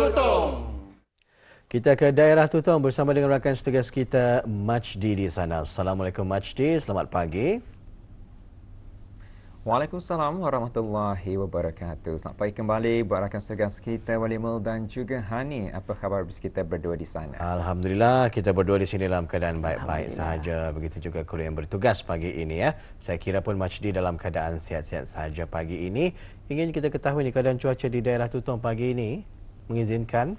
Tutong. Kita ke daerah Tutong bersama dengan rakan setugas kita Majdi di sana. Assalamualaikum Majdi, selamat pagi. Waalaikumsalam warahmatullahi wabarakatuh. Selamat pagi kembali buat rakan setugas kita Walimul dan juga Hani. Apa khabar kita berdua di sana? Alhamdulillah, kita berdua di sini dalam keadaan baik-baik sahaja. Begitu juga kru yang bertugas pagi ini ya. Saya kira pun Majdi dalam keadaan sihat-sihat sahaja pagi ini. Ingin kita ketahui ni keadaan cuaca di daerah Tutong pagi ini mengizinkan.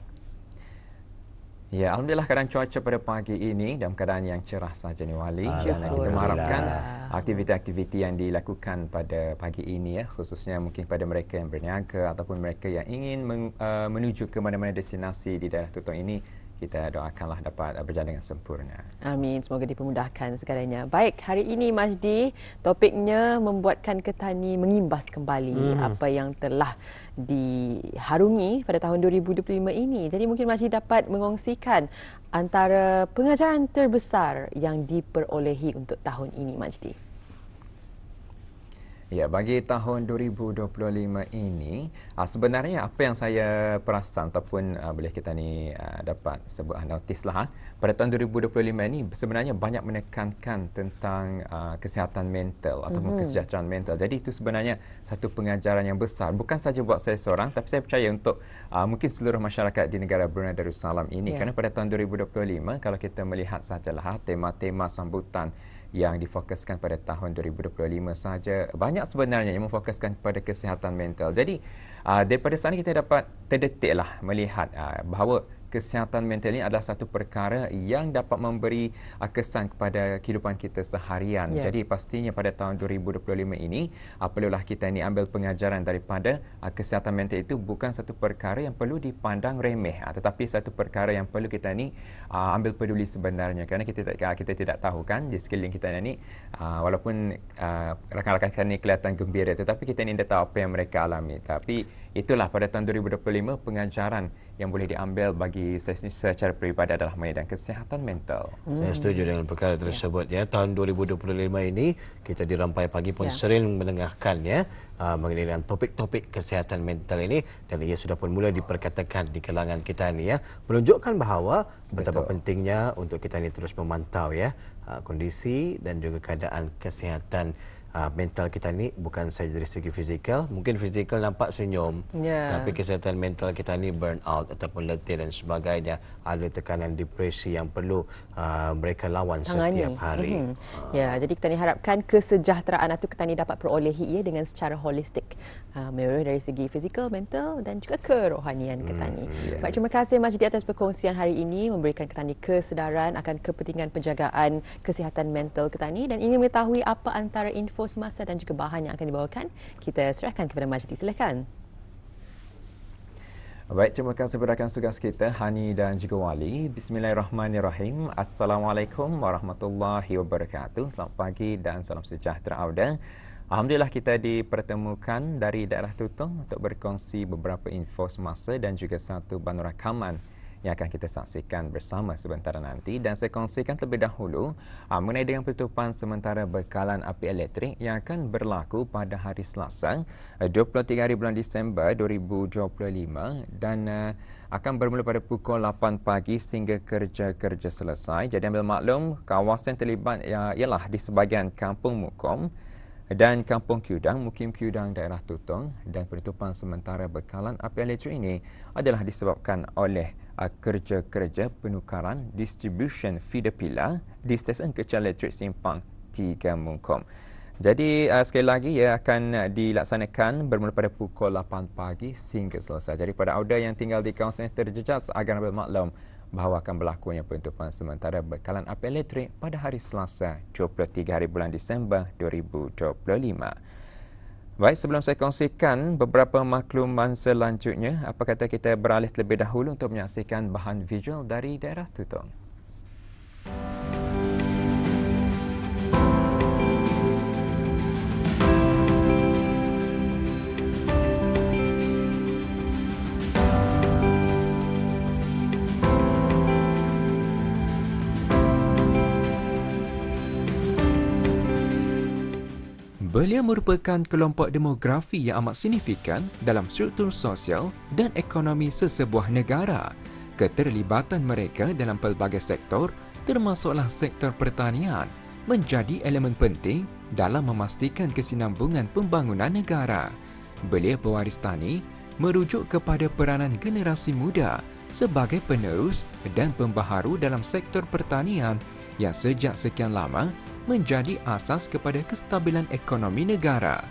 Ya, Alhamdulillah keadaan cuaca pada pagi ini dalam keadaan yang cerah sahaja ni Wali. Dan kita mengharapkan aktiviti-aktiviti yang dilakukan pada pagi ini ya, khususnya mungkin pada mereka yang berniaga ataupun mereka yang ingin menuju ke mana-mana destinasi di daerah Tutong ini, kita doakanlah dapat berjalan dengan sempurna. Amin, semoga dipermudahkan segalanya. Baik, hari ini Majdi, topiknya membuatkan Ketani mengimbas kembali apa yang telah diharungi pada tahun 2025 ini. Jadi mungkin Majdi dapat mengongsikan antara pengajaran terbesar yang diperolehi untuk tahun ini, Majdi. Ya, bagi tahun 2025 ini, sebenarnya apa yang saya perasan ataupun boleh kita ni dapat sebuah notis lah. Pada tahun 2025 ini sebenarnya banyak menekankan tentang kesihatan mental ataupun kesejahteraan mental. Jadi itu sebenarnya satu pengajaran yang besar. Bukan saja buat saya seorang, tapi saya percaya untuk mungkin seluruh masyarakat di negara Brunei Darussalam ini. Kerana pada tahun 2025, kalau kita melihat sahajalah tema-tema sambutan yang difokuskan pada tahun 2025 sahaja, banyak sebenarnya yang memfokuskan kepada kesihatan mental. Jadi daripada sana kita dapat terdetiklah melihat bahawa kesihatan mental ini adalah satu perkara yang dapat memberi kesan kepada kehidupan kita seharian. Jadi pastinya pada tahun 2025 ini perlulah kita ni ambil pengajaran daripada kesihatan mental itu bukan satu perkara yang perlu dipandang remeh, tetapi satu perkara yang perlu kita ni ambil peduli sebenarnya. Kerana kita tidak tahu kan di sekeliling kita ni walaupun rakan-rakan kita ni kelihatan gembira, tetapi kita ni tidak tahu apa yang mereka alami. Tapi itulah pada tahun 2025 pengajaran yang boleh diambil bagi saya secara peribadi adalah mengenai kesihatan mental. Saya setuju dengan perkara tersebut ya. Tahun 2025 ini kita di Rampai Pagi pun sering mendengarkan ya mengenai dengan topik-topik kesihatan mental ini, dan ia sudah pun mula diperkatakan di kalangan kita ni ya, menunjukkan bahawa betapa pentingnya untuk kita ni terus memantau ya kondisi dan juga keadaan kesihatan mental kita ni, bukan saja dari segi fizikal. Mungkin fizikal nampak senyum, tapi kesihatan mental kita ni burn out ataupun letih dan sebagainya. Ada tekanan depresi yang perlu mereka lawan setiap hari. Ya, jadi kita ni harapkan kesejahteraan itu kita ni dapat perolehi dengan secara holistik, dari segi fizikal, mental dan juga kerohanian kita ni. Baik, terima kasih Majdi atas perkongsian hari ini, memberikan kita ni kesedaran akan kepentingan penjagaan kesihatan mental kita ni, dan ingin mengetahui apa antara info semasa dan juga bahan yang akan dibawakan. Kita serahkan kepada Majdi, silakan. Baik, terima kasih kepada rakan tugas kita Hani dan juga Wali. Bismillahirrahmanirrahim. Assalamualaikum warahmatullahi wabarakatuh. Selamat pagi dan salam sejahtera Auda. Alhamdulillah kita dipertemukan dari daerah Tutong untuk berkongsi beberapa info semasa dan juga satu bandu rakaman yang akan kita saksikan bersama sebentar nanti. Dan saya kongsikan terlebih dahulu mengenai dengan penutupan sementara bekalan api elektrik yang akan berlaku pada hari Selasa 23 hari bulan Disember 2025 dan akan bermula pada pukul 8 pagi sehingga kerja-kerja selesai. Jadi ambil maklum, kawasan terlibat ialah di sebahagian Kampung Mukom dan Kampung Kiudang, Mukim Kiudang daerah Tutong, dan penutupan sementara bekalan api elektrik ini adalah disebabkan oleh kerja-kerja penukaran distribution feeder pilar di stesen kecil elektrik Simpang 3 Mukom. Jadi sekali lagi ia akan dilaksanakan bermula pada pukul 8 pagi sehingga selesai. Jadi pada Auda yang tinggal di kawasan terjejas agar ambil maklum bahawa akan berlakunya penutupan sementara bekalan api elektrik pada hari Selasa 23 hari bulan Disember 2025. Baik, sebelum saya kongsikan beberapa makluman selanjutnya, apa kata kita beralih terlebih dahulu untuk menyaksikan bahan visual dari daerah Tutong. Belia merupakan kelompok demografi yang amat signifikan dalam struktur sosial dan ekonomi sesebuah negara. Keterlibatan mereka dalam pelbagai sektor, termasuklah sektor pertanian, menjadi elemen penting dalam memastikan kesinambungan pembangunan negara. Belia pewaris tani merujuk kepada peranan generasi muda sebagai penerus dan pembaharu dalam sektor pertanian yang sejak sekian lama menjadi asas kepada kestabilan ekonomi negara.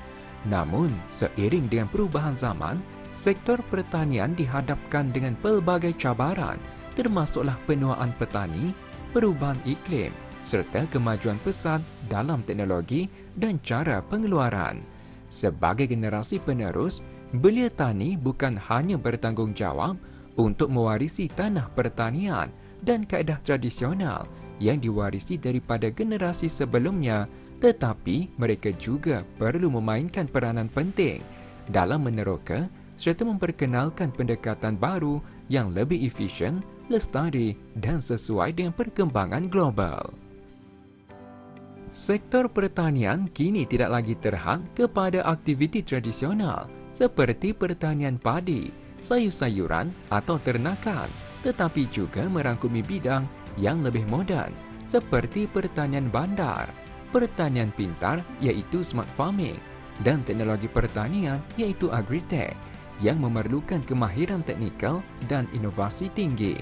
Namun, seiring dengan perubahan zaman, sektor pertanian dihadapkan dengan pelbagai cabaran, termasuklah penuaan petani, perubahan iklim, serta kemajuan pesat dalam teknologi dan cara pengeluaran. Sebagai generasi penerus, belia tani bukan hanya bertanggungjawab untuk mewarisi tanah pertanian dan kaedah tradisional yang diwarisi daripada generasi sebelumnya, tetapi mereka juga perlu memainkan peranan penting dalam meneroka serta memperkenalkan pendekatan baru yang lebih efisien, lestari dan sesuai dengan perkembangan global. Sektor pertanian kini tidak lagi terhad kepada aktiviti tradisional seperti pertanian padi, sayur-sayuran atau ternakan, tetapi juga merangkumi bidang yang lebih moden seperti pertanian bandar, pertanian pintar iaitu smart farming dan teknologi pertanian iaitu agritech yang memerlukan kemahiran teknikal dan inovasi tinggi.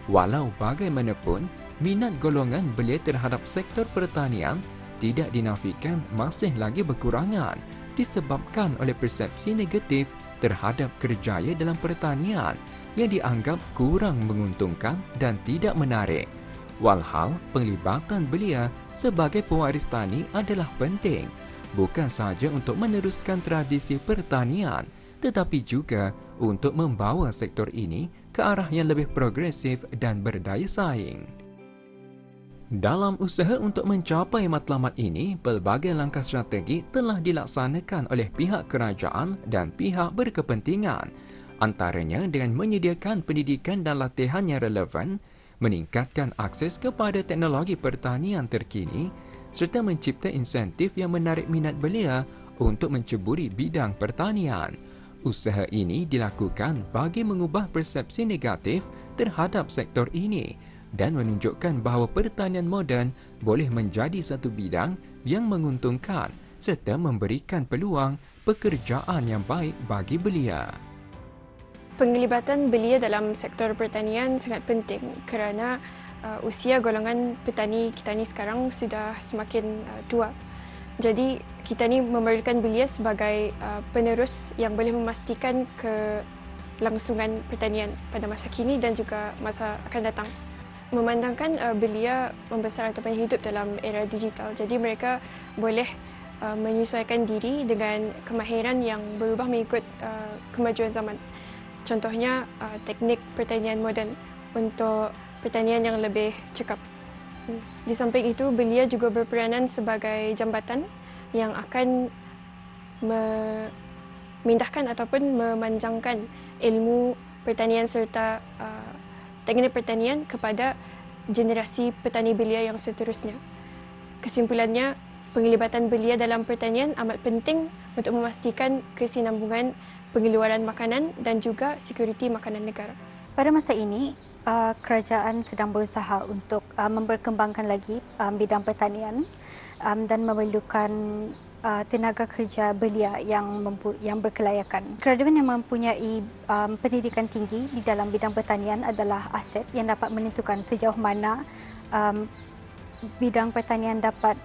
Walau bagaimanapun, minat golongan belia terhadap sektor pertanian tidak dinafikan masih lagi berkurangan disebabkan oleh persepsi negatif terhadap kerjaya dalam pertanian yang dianggap kurang menguntungkan dan tidak menarik. Walhal, penglibatan belia sebagai pewaris tani adalah penting, bukan sahaja untuk meneruskan tradisi pertanian, tetapi juga untuk membawa sektor ini ke arah yang lebih progresif dan berdaya saing. Dalam usaha untuk mencapai matlamat ini, pelbagai langkah strategi telah dilaksanakan oleh pihak kerajaan dan pihak berkepentingan, antaranya dengan menyediakan pendidikan dan latihan yang relevan, meningkatkan akses kepada teknologi pertanian terkini, serta mencipta insentif yang menarik minat belia untuk menceburi bidang pertanian. Usaha ini dilakukan bagi mengubah persepsi negatif terhadap sektor ini dan menunjukkan bahawa pertanian moden boleh menjadi satu bidang yang menguntungkan serta memberikan peluang pekerjaan yang baik bagi belia. Penglibatan belia dalam sektor pertanian sangat penting kerana usia golongan petani kita ni sekarang sudah semakin tua. Jadi kita ni memerlukan belia sebagai penerus yang boleh memastikan kelangsungan pertanian pada masa kini dan juga masa akan datang. Memandangkan belia membesar ataupun hidup dalam era digital, jadi mereka boleh menyesuaikan diri dengan kemahiran yang berubah mengikut kemajuan zaman. Contohnya teknik pertanian moden untuk pertanian yang lebih cekap. Di samping itu, belia juga berperanan sebagai jambatan yang akan memindahkan ataupun memanjangkan ilmu pertanian serta teknik pertanian kepada generasi petani belia yang seterusnya. Kesimpulannya, penglibatan belia dalam pertanian amat penting untuk memastikan kesinambungan pengeluaran makanan dan juga sekuriti makanan negara. Pada masa ini, kerajaan sedang berusaha untuk memperkembangkan lagi bidang pertanian dan memerlukan tenaga kerja belia yang berkelayakan. Kerajaan yang mempunyai pendidikan tinggi di dalam bidang pertanian adalah aset yang dapat menentukan sejauh mana bidang pertanian dapat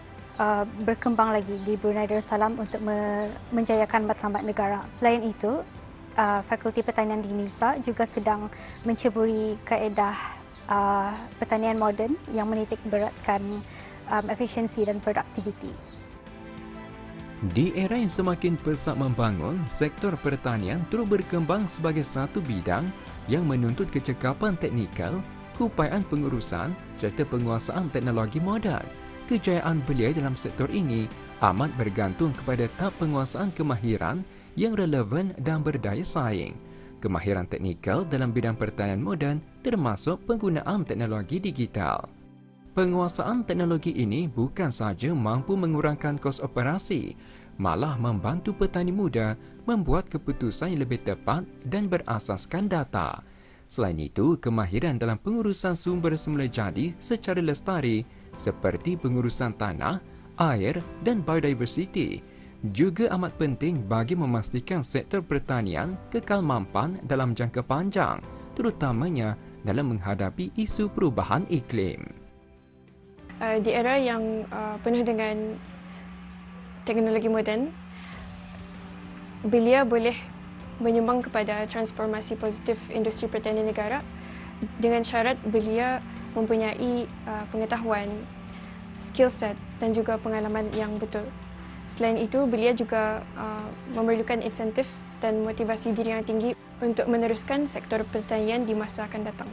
berkembang lagi di Brunei Darussalam untuk menjayakan matlamat negara. Selain itu, Fakulti Pertanian di Nisa juga sedang menceburi kaedah pertanian moden yang menitik beratkan efisiensi dan produktiviti. Di era yang semakin pesat membangun, sektor pertanian terus berkembang sebagai satu bidang yang menuntut kecekapan teknikal, keupayaan pengurusan serta penguasaan teknologi moden. Kejayaan belia dalam sektor ini amat bergantung kepada tahap penguasaan kemahiran yang relevan dan berdaya saing. Kemahiran teknikal dalam bidang pertanian moden termasuk penggunaan teknologi digital. Penguasaan teknologi ini bukan sahaja mampu mengurangkan kos operasi, malah membantu petani muda membuat keputusan yang lebih tepat dan berasaskan data. Selain itu, kemahiran dalam pengurusan sumber semula jadi secara lestari seperti pengurusan tanah, air dan biodiversiti juga amat penting bagi memastikan sektor pertanian kekal mampan dalam jangka panjang, terutamanya dalam menghadapi isu perubahan iklim. Di era yang penuh dengan teknologi moden, belia boleh menyumbang kepada transformasi positif industri pertanian negara dengan syarat belia mempunyai pengetahuan, skill set dan juga pengalaman yang betul. Selain itu, belia juga memerlukan insentif dan motivasi diri yang tinggi untuk meneruskan sektor pertanian di masa akan datang.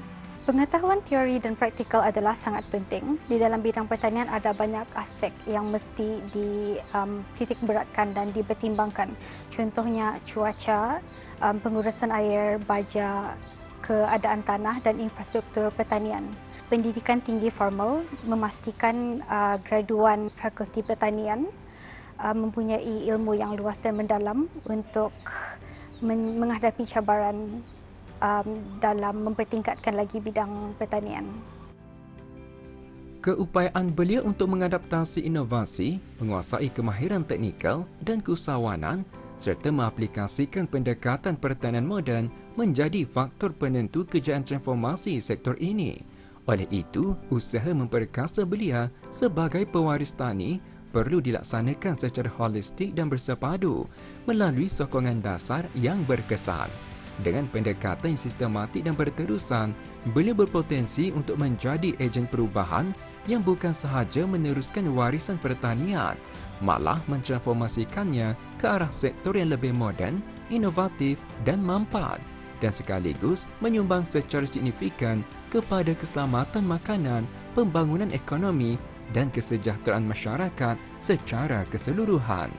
Pengetahuan teori dan praktikal adalah sangat penting. Di dalam bidang pertanian ada banyak aspek yang mesti dititik beratkan dan dipertimbangkan. Contohnya cuaca, pengurusan air, baja, keadaan tanah dan infrastruktur pertanian. Pendidikan tinggi formal memastikan graduan Fakulti Pertanian mempunyai ilmu yang luas dan mendalam untuk menghadapi cabaran dalam mempertingkatkan lagi bidang pertanian. Keupayaan belia untuk mengadaptasi inovasi, menguasai kemahiran teknikal dan keusahawanan serta mengaplikasikan pendekatan pertanian moden menjadi faktor penentu kejayaan transformasi sektor ini. Oleh itu, usaha memperkasa belia sebagai pewaris tani perlu dilaksanakan secara holistik dan bersepadu melalui sokongan dasar yang berkesan. Dengan pendekatan yang sistematik dan berterusan, belia berpotensi untuk menjadi ejen perubahan yang bukan sahaja meneruskan warisan pertanian, malah mentransformasikannya ke arah sektor yang lebih moden, inovatif dan mampan, dan sekaligus menyumbang secara signifikan kepada keselamatan makanan, pembangunan ekonomi dan kesejahteraan masyarakat secara keseluruhan.